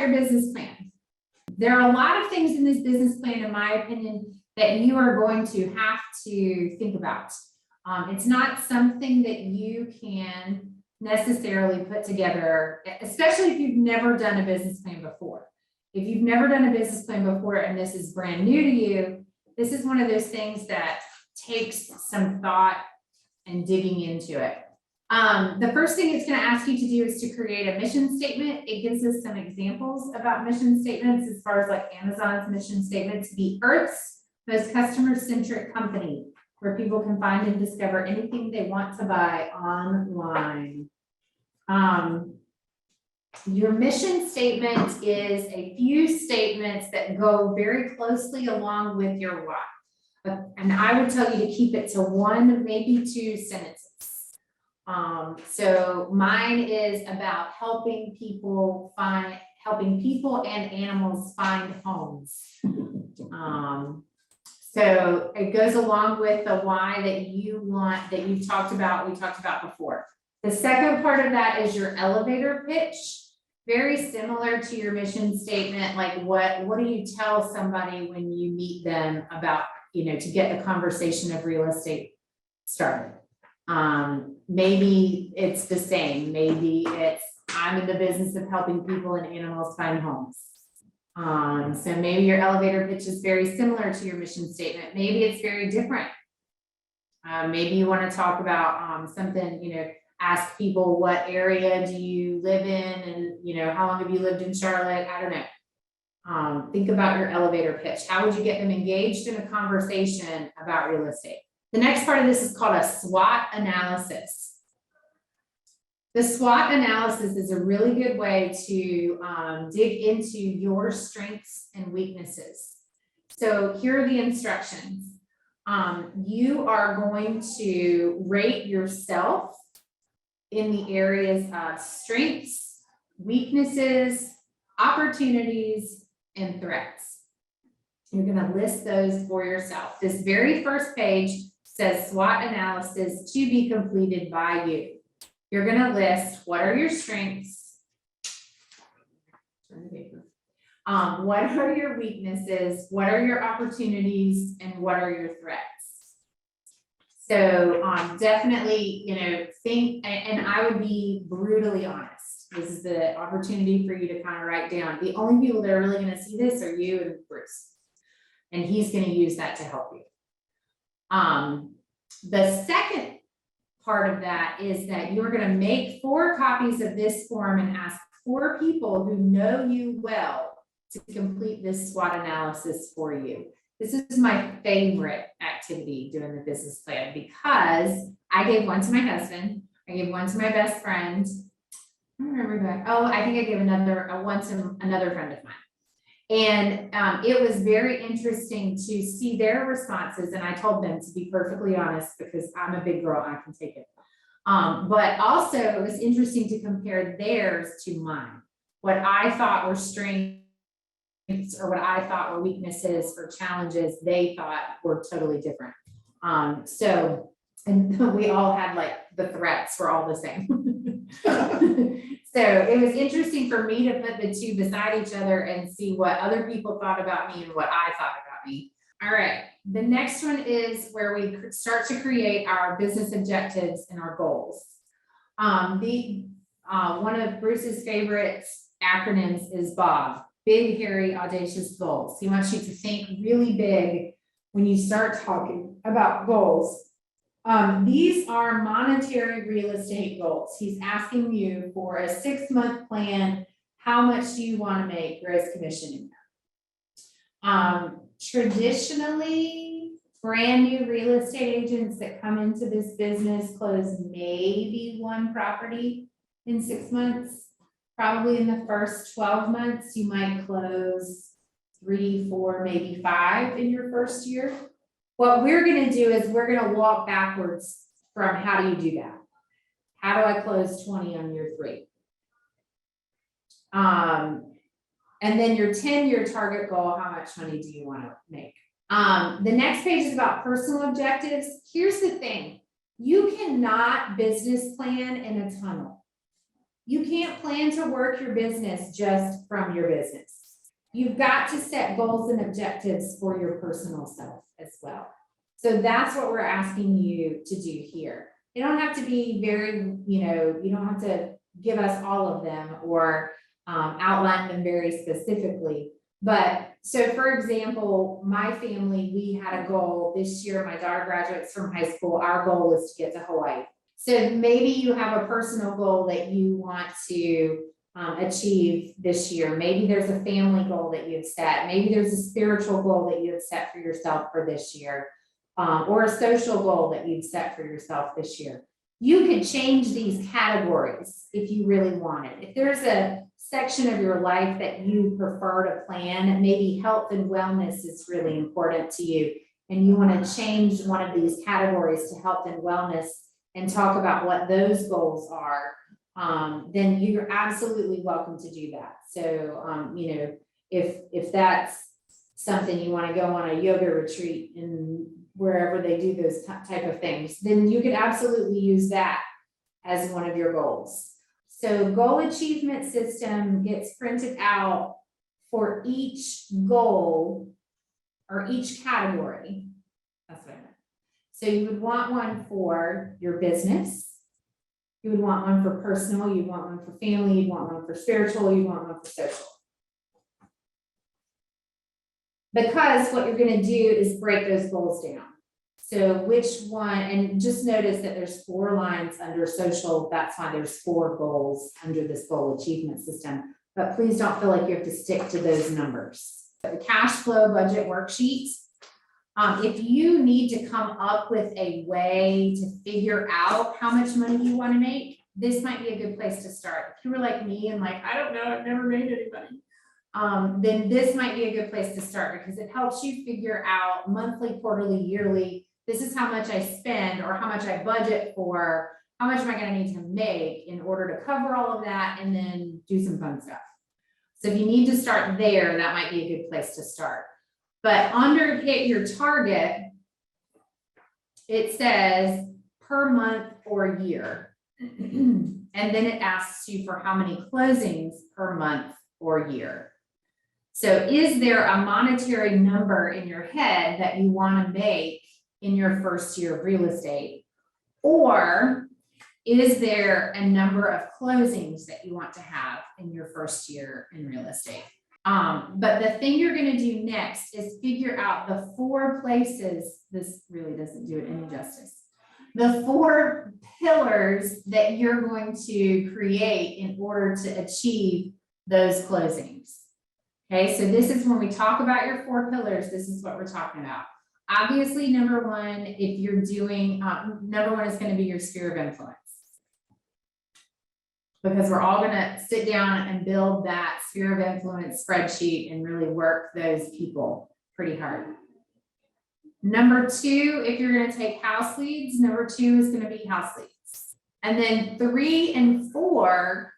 your business plan. There are a lot of things in this business plan, in my opinion, that you are going to have to think about. It's not something that you can necessarily put together, especially if you've never done a business plan before. If you've never done a business plan before and this is brand new to you, this is one of those things that takes some thought and digging into it. The first thing it's going to ask you to do is to create a mission statement. It gives us some examples about mission statements as far as like Amazon's mission statement to be Earth's most customer-centric company, where people can find and discover anything they want to buy online. Your mission statement is a few statements that go very closely along with your why. And I would tell you to keep it to one, maybe two sentences. So mine is about helping people and animals find homes. So it goes along with the why that you want, that you've talked about, we talked about before. The second part of that is your elevator pitch. Very similar to your mission statement, like what do you tell somebody when you meet them about, to get the conversation of real estate started? Maybe it's the same. Maybe it's, I'm in the business of helping people and animals find homes. So maybe your elevator pitch is very similar to your mission statement. Maybe it's very different. Maybe you want to talk about something, ask people, what area do you live in, and how long have you lived in Charlotte? I don't know. Think about your elevator pitch. How would you get them engaged in a conversation about real estate? The next part of this is called a SWOT analysis. The SWOT analysis is a really good way to dig into your strengths and weaknesses. So here are the instructions. You are going to rate yourself in the areas of strengths, weaknesses, opportunities, and threats. You're going to list those for yourself. This very first page says SWOT analysis to be completed by you. You're going to list what are your strengths, what are your weaknesses, what are your opportunities, and what are your threats. So definitely, think, and I would be brutally honest. This is the opportunity for you to kind of write down. The only people that are really going to see this are you and Bruce. And he's going to use that to help you. The second part of that is that you're going to make 4 copies of this form and ask 4 people who know you well to complete this SWOT analysis for you. This is my favorite activity doing the business plan because I gave one to my husband. I gave one to my best friend. I don't remember that. Oh, I think I gave one to another friend of mine. And it was very interesting to see their responses. And I told them to be perfectly honest because I'm a big girl, I can take it. But also it was interesting to compare theirs to mine. What I thought were strengths or what I thought were weaknesses or challenges, they thought were totally different. And we all had like the threats were all the same. So it was interesting for me to put the 2 beside each other and see what other people thought about me and what I thought about me. All right, the next one is where we start to create our business objectives and our goals. One of Bruce's favorite acronyms is BOB, Big, Hairy, Audacious Goals. He wants you to think really big when you start talking about goals. These are monetary real estate goals. He's asking you for a 6-month plan. How much do you want to make gross commission income? Traditionally, brand new real estate agents that come into this business close maybe 1 property in 6 months. Probably in the first 12 months, you might close 3, 4, maybe 5 in your first year. What we're going to do is we're going to walk backwards from how do you do that? How do I close 20 on year 3? And then your 10-year target goal, how much money do you want to make? The next page is about personal objectives. Here's the thing. You cannot business plan in a tunnel. You can't plan to work your business just from your business. You've got to set goals and objectives for your personal self as well. So that's what we're asking you to do here. They don't have to be very, you don't have to give us all of them or outline them very specifically. But so for example, my family, we had a goal this year. My daughter graduates from high school. Our goal is to get to Hawaii. So maybe you have a personal goal that you want to achieve this year. Maybe there's a family goal that you've set. Maybe there's a spiritual goal that you have set for yourself for this year, or a social goal that you've set for yourself this year. You could change these categories if you really wanted. If there's a section of your life that you prefer to plan, maybe health and wellness is really important to you, and you want to change one of these categories to health and wellness and talk about what those goals are, then you're absolutely welcome to do that. So, if that's something you want to go on a yoga retreat and wherever they do those type of things, then you could absolutely use that as one of your goals. So goal achievement system gets printed out for each goal or each category. That's what I meant. So you would want one for your business. You would want one for personal. You'd want one for family. You'd want one for spiritual. You'd want one for social. Because what you're going to do is break those goals down. So which one, and just notice that there's 4 lines under social. That's why there's 4 goals under this goal achievement system. But please don't feel like you have to stick to those numbers. The cash flow budget worksheet. If you need to come up with a way to figure out how much money you want to make, this might be a good place to start. If you were like me and like, I don't know, I've never made any money, then this might be a good place to start because it helps you figure out monthly, quarterly, yearly. This is how much I spend or how much I budget for, how much am I going to need to make in order to cover all of that and then do some fun stuff. So if you need to start there, that might be a good place to start. But under hit your target, it says per month or year. And then it asks you for how many closings per month or year. So is there a monetary number in your head that you want to make in your first year of real estate? Or is there a number of closings that you want to have in your first year in real estate? But the thing you're going to do next is figure out the 4 places, this really doesn't do it any justice, the 4 pillars that you're going to create in order to achieve those closings. Okay, so this is when we talk about your 4 pillars, this is what we're talking about. Obviously, number 1, if you're doing, number 1 is going to be your sphere of influence. Because we're all going to sit down and build that sphere of influence spreadsheet and really work those people pretty hard. Number 2, if you're going to take house leads, number 2 is going to be house leads. And then 3 and 4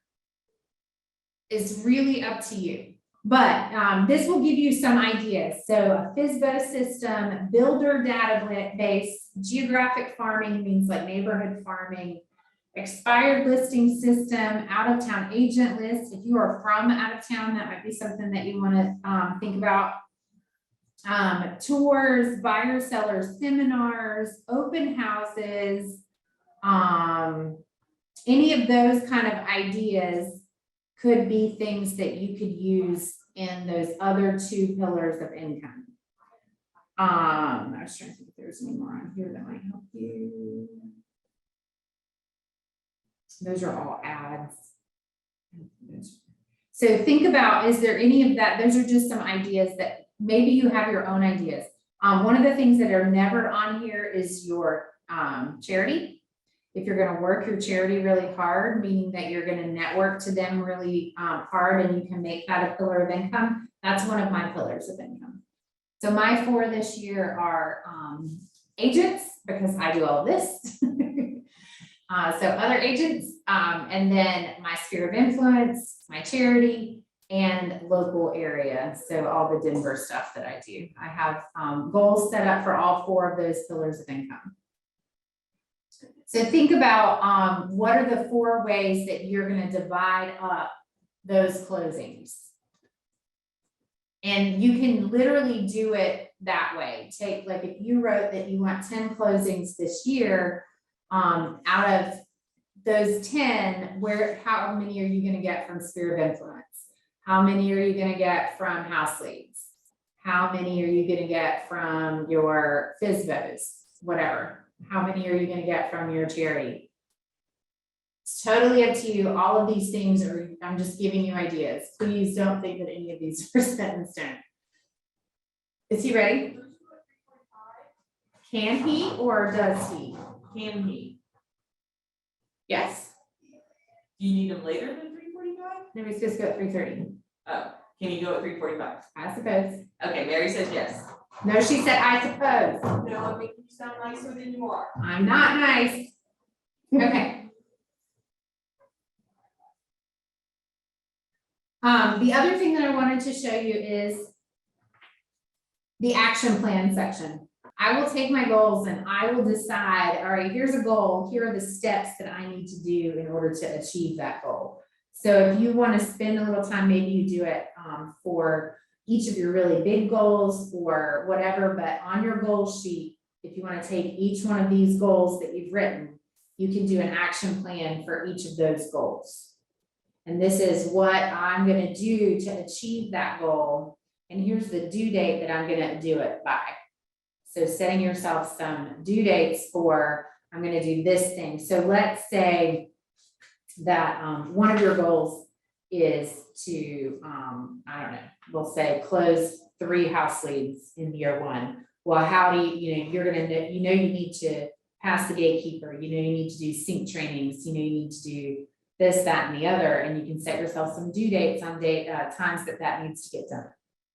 is really up to you. But this will give you some ideas. So a FSBO system, builder database, geographic farming means like neighborhood farming, expired listing system, out of town agent list. If you are from out of town, that might be something that you want to think about. Tours, buyer seller seminars, open houses, any of those kind of ideas could be things that you could use in those other 2 pillars of income. I was trying to think if there's any more on here that might help you. Those are all ads. So think about, is there any of that? Those are just some ideas that maybe you have your own ideas. One of the things that are never on here is your charity. If you're going to work your charity really hard, meaning that you're going to network to them really hard and you can make that a pillar of income, that's one of my pillars of income. So my 4 this year are agents, because I do all this. So other agents, and then my sphere of influence, my charity, and local area. So all the Denver stuff that I do. I have goals set up for all 4 of those pillars of income. So think about, what are the 4 ways that you're gonna divide up those closings? And you can literally do it that way. Take, like, if you wrote that you want 10 closings this year, out of those 10, how many are you gonna get from sphere of influence? How many are you gonna get from house leads? How many are you gonna get from your FSBOs, whatever? How many are you gonna get from your charity? It's totally up to you. All of these things are, I'm just giving you ideas. Please don't think that any of these are set in stone. Is he ready? Can he or does he? Can he? Yes. Do you need them later than 3:45? No, he's supposed to go at 3:30. Oh, can you go at 3:45? I suppose. Okay, Mary says yes. No, she said, I suppose. No, I'm making you sound nicer than you are. I'm not nice. Okay. The other thing that I wanted to show you is the action plan section. I will take my goals and I will decide, all right, here's a goal. Here are the steps that I need to do in order to achieve that goal. So if you want to spend a little time, maybe you do it for each of your really big goals or whatever, but on your goal sheet, if you want to take each one of these goals that you've written, you can do an action plan for each of those goals. And this is what I'm going to do to achieve that goal. And here's the due date that I'm going to do it by. So setting yourself some due dates for, I'm going to do this thing. So let's say that one of your goals is to, I don't know, we'll say close 3 house leads in year 1. Well, how do you, you're going to, you need to pass the gatekeeper, you need to do sync trainings, you need to do this, that, and the other, and you can set yourself some due dates on times that needs to get done.